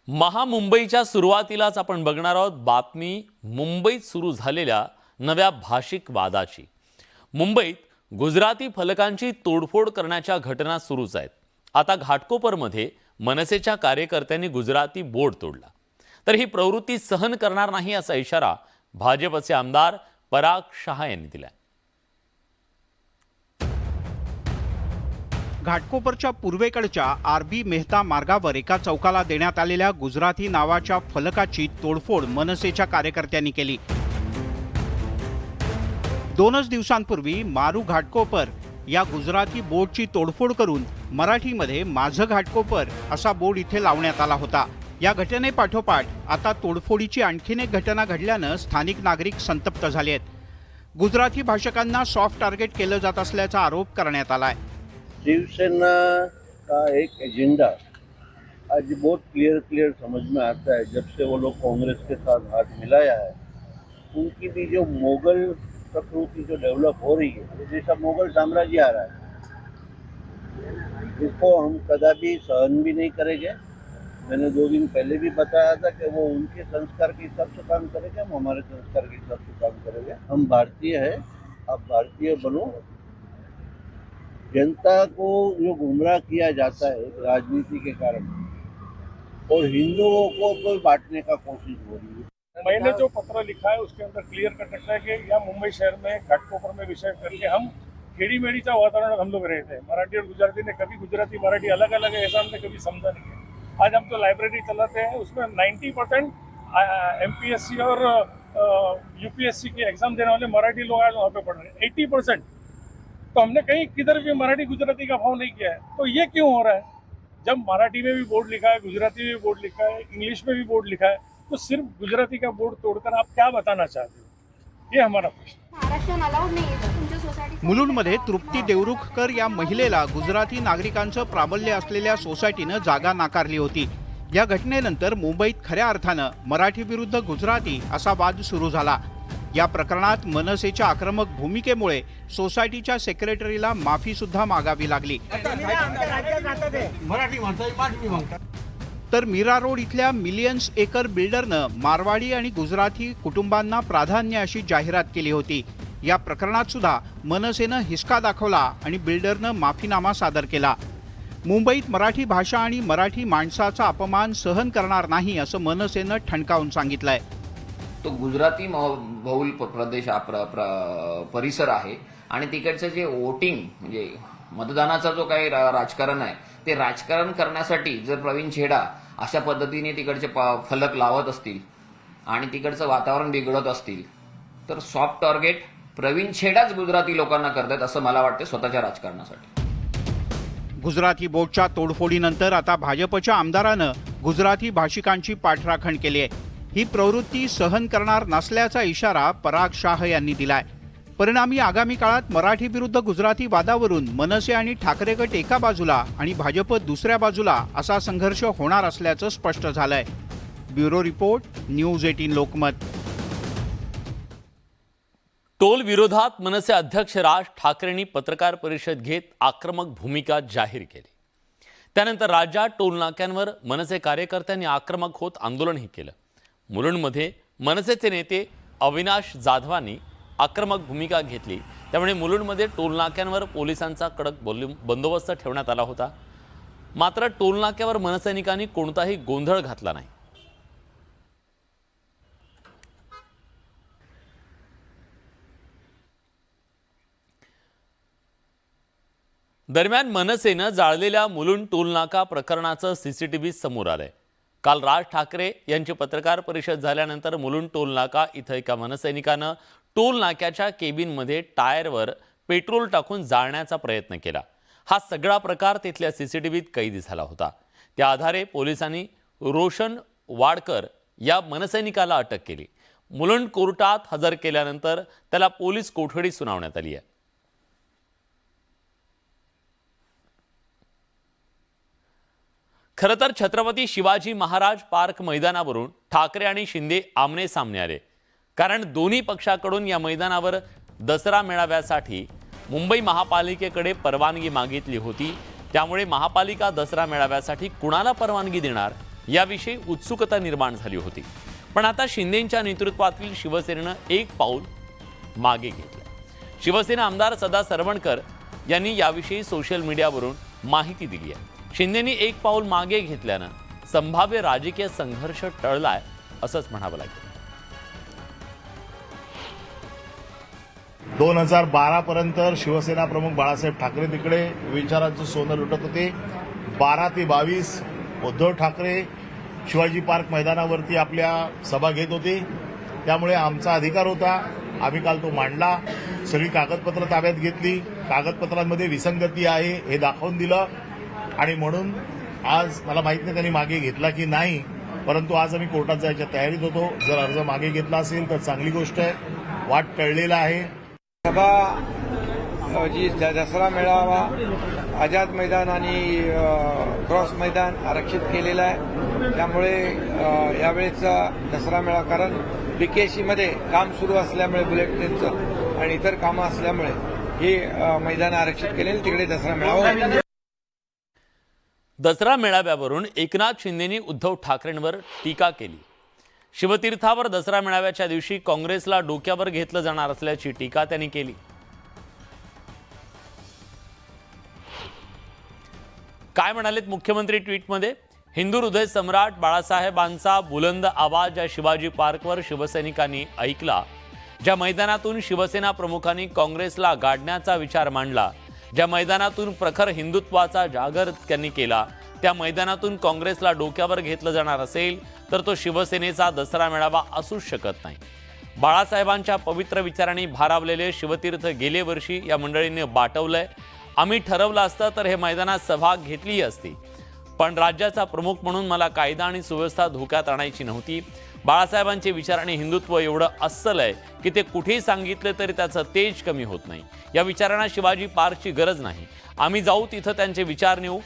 महामुंबईच्या सुरुवातीलाच आपण बघणार आहोत बातमी मुंबईत सुरू झालेल्या नव्या भाषिक वादाची। मुंबईत गुजराती फलकांची तोडफोड करण्याच्या घटना सुरूच आहेत। आता घाटकोपरमध्ये मनसेच्या कार्यकर्त्यांनी गुजराती बोर्ड तोडला, तर ही प्रवृत्ती सहन करणार नाही असा इशारा भाजपचे आमदार पराग शाह यांनी दिला। घाटकोपरच्या पूर्वेकडच्या आरबी मेहता मार्गावर एका चौकाला देण्यात आलेल्या गुजराती नावाच्या फलकाची तोडफोड मनसेच्या कार्यकर्त्यांनी केली। 2 दिवसांपूर्वी मारू घाटकोपर या गुजराती बोर्डची तोडफोड करून मराठीमध्ये माझं घाटकोपर असा बोर्ड इथे लावण्यात आला होता। या घटनेपाठोपाठ आता तोडफोडीची आणखीन एक घटना घडल्यानं स्थानिक नागरिक संतप्त झाले आहेत। गुजराती भाषकांना सॉफ्ट टार्गेट केलं जात असल्याचा आरोप करण्यात आलाय। शिवसेना का एक एजेंडा आज बहुत क्लियर समझ में आता है। जब से वो लोग कांग्रेस के साथ हाथ मिलाया है, उनकी भी जो मुगल प्रकृति जो डेवलप हो रही है, जैसा मुगल साम्राज्य आ रहा है, इसको हम कदापि सहन भी नहीं करेंगे। मैंने 2 दिन पहले भी बताया था कि वो उनके संस्कार के हिसाब से काम करेंगे, हम हमारे संस्कार के हिसाब से काम करेंगे। हम भारतीय हैं, आप भारतीय बनो। जनता को जो गुमराह किया जाता है राजनीति के कारण, और हिंदुओं को बांटने का कोशिश हो रही है। मैंने जो पत्र लिखा है उसके अंदर क्लियर कर रखा है कि या मुंबई शहर में घाटकोपर में विषय करके हम खेड़ी मेड़ी का वातावरण हम लोग रहते हैं। मराठी और गुजराती ने कभी गुजराती मराठी अलग अलग है ऐसा हमने कभी समझा नहीं है। आज हम तो लाइब्रेरी चलाते हैं, उसमें 90% MPSC और UPSC की एग्जाम देने वाले मराठी लोग आज वहाँ पे पढ़ रहे हैं। 80% तो हमने कहीं किधर भी मराठी गुजराती का भाव नहीं किया है। तो ये क्यों हो रहा है? जब मराठी में भी बोर्ड लिखा है, गुजराती में भी बोर्ड लिखा है, इंग्लिश में भी बोर्ड लिखा है, तो सिर्फ गुजराती का बोर्ड तोड़कर आप क्या बताना चाहते हो? ये हमारा प्रश्न। मुलुंडमध्ये तृप्ती देवरुखकर या महिलेला गुजराती नागरिकांचं प्राबल्य असलेल्या सोसायटीनं जागा नाकारली होती। या घटनेनंतर मुंबईत खऱ्या अर्थानं मराठी विरुद्ध गुजराती असा वाद सुरू झाला। या प्रकरणात मनसेच्या आक्रमक भूमिकेमुळे सोसायटीच्या सेक्रेटरीला माफी सुद्धा मागावी लागली। तर मीरा रोड इथल्या मिलियन्स एकर बिल्डरनं मारवाडी आणि गुजराती कुटुंबांना प्राधान्य अशी जाहिरात केली होती। या प्रकरणात सुद्धा मनसेनं हिसका दाखवला आणि बिल्डरनं माफीनामा सादर केला। मुंबईत मराठी भाषा आणि मराठी माणसाचा अपमान सहन करणार नाही असं मनसेनं ठणकावून सांगितलंय। तो गुजराती बहुल प्रदेश परिसर आहे आणि तिकडचं जे वोटिंग म्हणजे मतदानाचा जो काही राजकारण आहे ते राजकारण करण्यासाठी जर प्रवीण छेडा अशा पद्धतीने तिकडचे फलक लावत असतील आणि तिकडचं वातावरण बिघडत असतील तर सॉफ्ट टार्गेट प्रवीण छेडाच गुजराती लोकांना करतात असं मला वाटतं स्वतःच्या राजकारणासाठी। गुजराती बोर्डच्या तोडफोडीनंतर आता भाजपच्या आमदारानं गुजराती भाषिकांची पाठराखण केली आहे। ही प्रवृत्ती सहन करणार नसल्याचा इशारा पराग शाह यांनी दिलाय। परिणामी आगामी काळात मराठी विरुद्ध गुजराती वादावरून मनसे आणि ठाकरे गट एका बाजूला आणि भाजप दुसऱ्या बाजूला असा संघर्ष होणार असल्याचं स्पष्ट झालंय। Bureau report, news 18 Lokmat. Toll विरोधात मनसे अध्यक्ष राज ठाकरेंनी पत्रकार परिषद घेत आक्रमक भूमिका जाहीर केली। त्यानंतर राज्यात टोल नाक्यांवर मनसे कार्यकर्त्यांनी आक्रमक होत आंदोलनही केलं। मुलुंडमध्ये मनसेचे नेते अविनाश जाधवांनी आक्रमक भूमिका घेतली, त्यामुळे मुलुंडमध्ये टोलनाक्यांवर पोलिसांचा कडक बंदोबस्त ठेवण्यात आला होता। मात्र टोलनाक्यावर मनसैनिकांनी कोणताही गोंधळ घातला नाही। दरम्यान मनसेनं जाळलेल्या मुलुंड टोलनाका प्रकरणाचं CCTV समोर आलंय। काल राज ठाकरे यांची पत्रकार परिषद झाल्यानंतर मुलुंड टोलनाका इथं एका मनसैनिकानं टोल नाक्याच्या केबिनमध्ये टायरवर पेट्रोल टाकून जाळण्याचा प्रयत्न केला। हा सगळा प्रकार तिथल्या CCTVत कैद झाला होता। त्या आधारे पोलिसांनी रोशन वाडकर या मनसैनिकाला अटक केली। मुलुंड कोर्टात हजर केल्यानंतर त्याला पोलीस कोठडी सुनावण्यात आली आहे। खरं तर छत्रपती शिवाजी महाराज पार्क मैदानावरून ठाकरे आणि शिंदे आमने सामने आले, कारण दोन्ही पक्षाकडून या मैदानावर दसरा मेळाव्यासाठी मुंबई महापालिकेकडे परवानगी मागितली होती। त्यामुळे महापालिका दसरा मेळाव्यासाठी कुणाला परवानगी देणार याविषयी उत्सुकता निर्माण झाली होती. पण आता शिंदेंच्या नेतृत्वातील शिवसेनेनं एक पाऊल मागे घेतलं. शिवसेना आमदार सदा सरवणकर यांनी याविषयी सोशल मीडियावरून माहिती दिली आहे. शिंदेंनी एक पाऊल मागे घेतल्यानं संभाव्य राजकीय संघर्ष टळलाय असंच म्हणावं लागेल. 2012 पर्यंत शिवसेना प्रमुख बाळासाहेब ठाकरे तिकडे विचारांचं सोनं लुटत होते. 12 ते 22 उद्धव ठाकरे शिवाजी पार्क मैदानावरती आपल्या सभा घेत होते. त्यामुळे आमचा अधिकार होता, आम्ही काल तो मांडला. सगळी कागदपत्र ताब्यात घेतली, कागदपत्रांमध्ये विसंगती आहे हे दाखवून दिलं आणि म्हणून आज मला माहित नाही त्यांनी मागे घेतला की नाही, परंतु आज आम्ही कोर्टात जायच्या तयारीत होतो. जर अर्ज मागे घेतला असेल तर चांगली गोष्ट आहे, वाट टळलेला आहे. सभा जी दसरा मेळावा आझाद मैदान आणि क्रॉस मैदान आरक्षित केलेलं आहे. त्यामुळे यावेळेचा दसरा मेळावा, कारण बीकेसीमध्ये काम सुरू असल्यामुळे बुलेट ट्रेनचं आणि इतर कामं असल्यामुळे हे मैदान आरक्षित केलेलं, तिकडे दसरा मेळावा. दसरा मेळाव्यावरून एकनाथ शिंदेंनी उद्धव ठाकरेंवर टीका केली. शिवतीर्थावर दसरा मेळाव्याच्या दिवशी काँग्रेसला डोक्यावर घेतलं जाणार असल्याची टीका त्यांनी केली. काय म्हणालेत मुख्यमंत्री ट्विटमध्ये? हिंदू हृदय सम्राट बाळासाहेबांचा बुलंद आवाज या शिवाजी पार्कवर शिवसैनिकांनी ऐकला. ज्या मैदानातून शिवसेना प्रमुखांनी काँग्रेसला गाडण्याचा विचार मांडला, ज्या मैदानातून प्रखर हिंदुत्वाचा जागर त्यांनी केला, त्या मैदानातून काँग्रेसला डोक्यावर घेतलं जाणार असेल तर तो शिवसेनेचा दसरा मेळावा असूच शकत नाही. बाळासाहेबांच्या पवित्र विचारांनी भारावलेले शिवतीर्थ गेले वर्षी या मंडळींनी बाटवलंय. आम्ही ठरवलं असतं तर हे मैदानात सभा घेतली असती, पण राज्याचा प्रमुख म्हणून मला कायदा आणि सुव्यवस्था धोक्यात आणायची नव्हती. बाळासाहेबांचे विचार आणि हिंदुत्व एवढं अस्सल आहे की ते कुठेही सांगितले तरी त्याचं तेज कमी होत नाही. या विचारांना शिवाजी पार्कची गरज नाही. आम्ही जाऊ तिथं त्यांचे विचार नेऊ.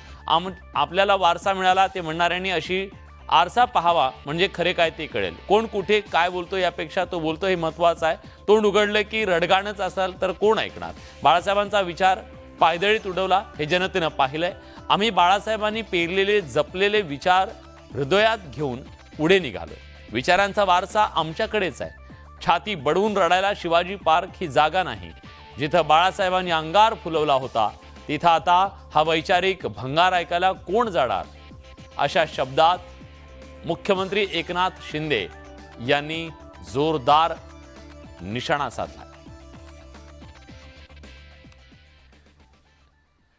आपल्याला वारसा मिळाला ते म्हणणाऱ्यांनी अशी आरसा पाहावा, म्हणजे खरे काय ते कळेल. कोण कुठे काय बोलतो यापेक्षा तो बोलतो हे महत्त्वाचं आहे. तोंड उघडलं की रडगाणच असाल तर कोण ऐकणार? बाळासाहेबांचा विचार पायदळीत उडवला हे जनतेनं पाहिलंय. आम्ही बाळासाहेबांनी पेरलेले जपलेले विचार हृदयात घेऊन पुढे निघालो. विचारांचा वारसा आमच्याकडेच आहे. छाती बडवून रडायला शिवाजी पार्क ही जागा नाही. जिथं बाळासाहेबांनी अंगार फुलवला होता तिथं आता हा वैचारिक भंगार ऐकायला कोण जाणार? अशा शब्दात मुख्यमंत्री एकनाथ शिंदे यांनी जोरदार निशाणा साधला.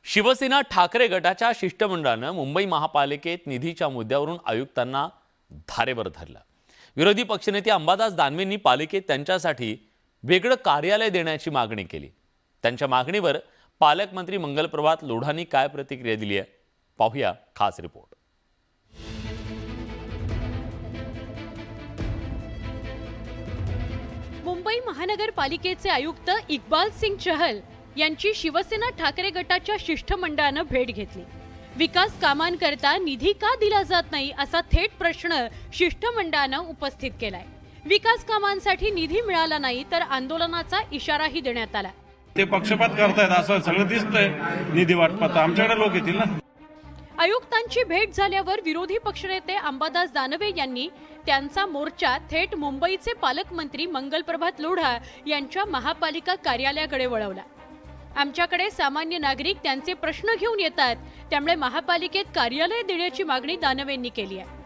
शिवसेना ठाकरे गटाच्या शिष्टमंडळानं मुंबई महापालिकेत निधीच्या मुद्द्यावरून आयुक्तांना धारेवर धरलं. विरोधी पक्षनेते अंबादास दानवेंनी पालिकेत त्यांच्यासाठी वेगळं कार्यालय देण्याची मागणी केली. त्यांच्या मागणीवर पालकमंत्री मंगलप्रभात लोढांनी काय प्रतिक्रिया दिली आहे पाहूया खास रिपोर्ट. मुंबई महानगरपालिकेचे आयुक्त इक्बाल सिंग चहल यांची शिवसेना ठाकरे गटाच्या शिष्टमंडळानं भेट घेतली. विकास कामांकरता निधी का दिला जात नाही असा थेट प्रश्न शिष्टमंडळानं उपस्थित केलाय. विकास कामांसाठी निधी मिळाला नाही तर आंदोलनाचा इशाराही देण्यात आला. ते पक्षपात करतायत असं सगळं दिसतंय. निधी वाटपात आमच्याकडे लोक येतील ना. आयुक्तांची भेट झाल्यावर विरोधी पक्षनेते अंबादास दानवे यांनी त्यांचा मोर्चा थेट मुंबईचे पालकमंत्री मंगलप्रभात लोढा यांच्या महापालिका कार्यालयाकडे वळवला. आमच्याकडे सामान्य नागरिक त्यांचे प्रश्न घेऊन येतात, त्यामुळे महापालिकेत कार्यालय देण्याची मागणी दानवेंनी केली आहे.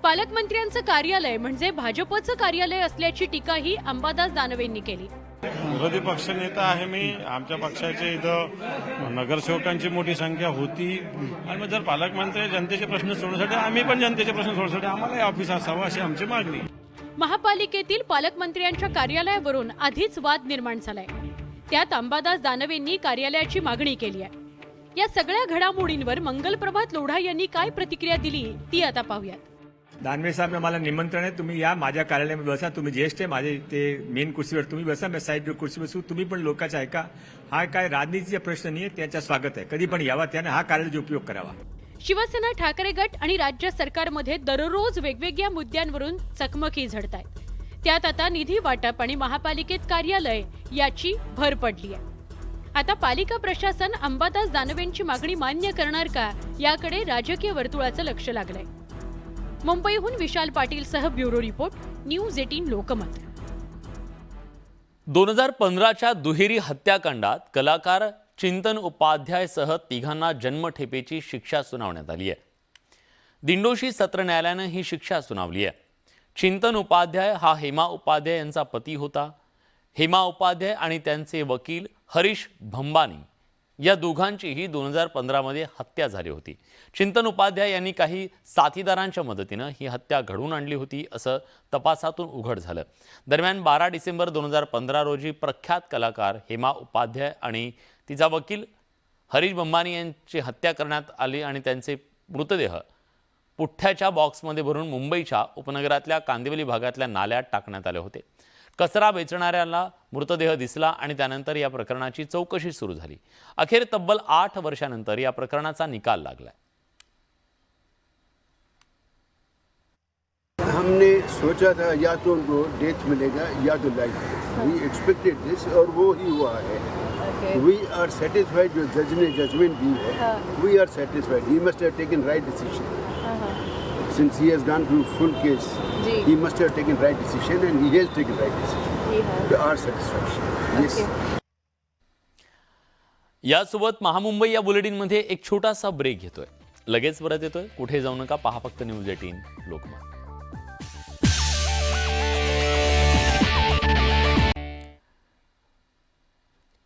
पालकमंत्र्यांचं कार्यालय म्हणजे भाजपचं कार्यालय असल्याची टीकाही अंबादास दानवेंनी केली. विरोधी पक्षनेता आहे मी. आमच्या पक्षाच्या इथं नगरसेवकांची मोठी संख्या होती आणि मग जर पालकमंत्री जनतेचे प्रश्न सोडवण्यासाठी आम्ही पण जनतेचे प्रश्न सोडवण्यासाठी आम्हाला ऑफिस असावं अशी आमची मागणी. महापालिकेतील पालकमंत्र्यांच्या कार्यालयावरून आधीच वाद निर्माण झालाय. त्यात अंबादास दानवेंनी कार्यालयाची मागणी केली आहे. या सगळ्या घडामोडींवर मंगलप्रभात लोढा यांनी काय प्रतिक्रिया दिली ती आता पाहूयात. दानवे साहेब, मला निमंत्रण आहे, तुम्ही या माझ्या कार्यालयामध्ये बसा. तुम्ही ज्येष्ठ आहे, माझे ते मेन कुर्सीवर तुम्ही बसा, मी साईड कुर्सी बसू. तुम्ही पण लोकांचं ऐका. हा काय राजनीतीचा प्रश्न नाही आहे, त्याचं स्वागत आहे. कधी पण यावा, त्याने हा कार्यालयाचा उपयोग करावा. शिवसेना ठाकरे गट आणि राज्य सरकारमध्ये दररोज वेगवेगळ्या मुद्द्यांवरून चकमकी झडतायत. त्यात आता निधी वाटप आणि महापालिकेत कार्यालय याची भर पडली आहे. आता पालिका प्रशासन अंबादास दानवेंची मागणी मान्य करणार का याकडे राजकीय वर्तुळाचं लक्ष लागलंय. मुंबईहून विशाल पाटीलसह ब्युरो रिपोर्ट, न्यूज 18 लोकमत. 2015च्या दुहेरी हत्याकांडात कलाकार चिंतन उपाध्यायसह तिघांना जन्मठेपेची शिक्षा सुनावण्यात आली आहे. दिंडोशी सत्र न्यायालयानं ही शिक्षा सुनावली आहे. चिंतन उपाध्याय हा हेमा उपाध्याय यांचा पती होता. हेमा उपाध्याय आणि त्यांचे वकील हरीश भंबानी या दोघांचीही 2015मध्ये हत्या झाली होती. चिंतन उपाध्याय यांनी काही साथीदारांच्या मदतीनं ही हत्या घडवून आणली होती असं तपासातून उघड झालं. दरम्यान 12 डिसेंबर 2015 रोजी प्रख्यात कलाकार हेमा उपाध्याय आणि तिचा वकील हरीश भंबानी यांची हत्या करण्यात आली आणि त्यांचे मृतदेह पुठ्ठ्याच्या बॉक्समध्ये भरून मुंबईच्या उपनगरातल्या कांदिवली भागातल्या नाल्यात टाकण्यात आले होते. कचरा वेचणाऱ्याला मृतदेह दिसला आणि त्यानंतर या प्रकरणाची चौकशी सुरू झाली. अखेर तब्बल 8 वर्षांनंतर या प्रकरणाचा निकाल लागला. हमने सोचा था या तो उनको डेथ मिलेगा या तो लाइफ. वी एक्सपेक्टेड दिस और वो ही हुआ है. वी आर सेटिस्फाइड जो जज ने जजमेंट दी है. We are satisfied. He must have taken right decision. Since he has gone through full case, he must have taken right decision and he has taken right decision. To our satisfaction. Yes. यासोबत महामुंबई या बुलेटिनमध्ये एक छोटासा break घेतोय. लगेच परत येतोय. कुठे जाऊ नका, पहा फक्त न्यूज 18 लोकमत.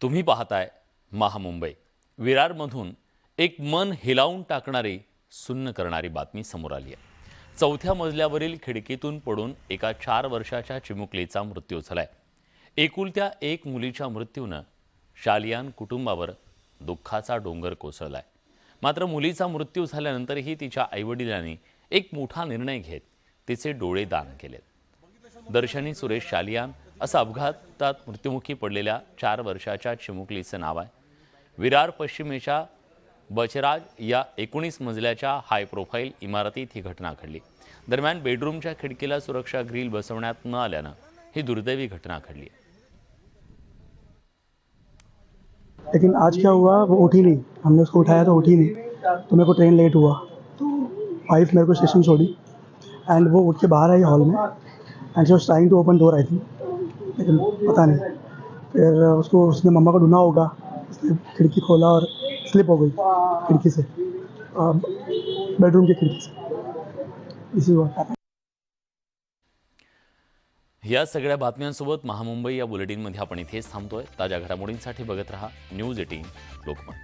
तुम्ही पाहताय महामुंबई. विरारमधून एक मन हेलावून टाकणारी, सुन्न करणारी बातमी समोर आली आहे. 4थ्या मजल्यावरील खिडकीतून पडून एका 4 वर्षाच्या चिमुकलीचा मृत्यू झालाय. एकुलत्या एक मुलीच्या मृत्यूनं शालियान कुटुंबावर दुःखाचा डोंगर कोसळलाय. मात्र मुलीचा मृत्यू झाल्यानंतरही तिच्या आईवडिलांनी एक मोठा निर्णय घेत तिचे डोळे दान केलेत. दर्शनी सुरेश शालियान असं अपघातात मृत्युमुखी पडलेल्या 4 वर्षाच्या चिमुकलीचं नाव आहे. विरार पश्चिमेच्या बचराज या 19 मजल्याच्या हाय प्रोफाईल इमारतीत ही घटना घडली. दरम्यान बेडरूमच्या खिडकीला सुरक्षा ग्रिल बसवण्यात न आल्यानं ही दुर्दैवी घटना घडली. लेकिन आज क्या हुआ, वो उठी नहीं. हमने उसको उठाया तो उठी नहीं, तो मेरे को ट्रेन लेट हुआ तो वाइफ मेरे को स्टेशन छोड़ी एंड वो उठ के बाहर आई हॉल में and she was trying to open door I think, लेकिन पता नहीं. फिर उसने मम्मा को ढूंढा होगा, उसने खिड़की खोला और स्लिप हो गई खिड़की से, बेडरूम की खिड़की से. इसी हुआ. या सगळ्या बातम्यांसोबत महामुंबई या बुलेटिनमध्ये आपण इथेच थांबतोय. ताज्या घडामोडींसाठी बघत रहा न्यूज 18 लोकमत.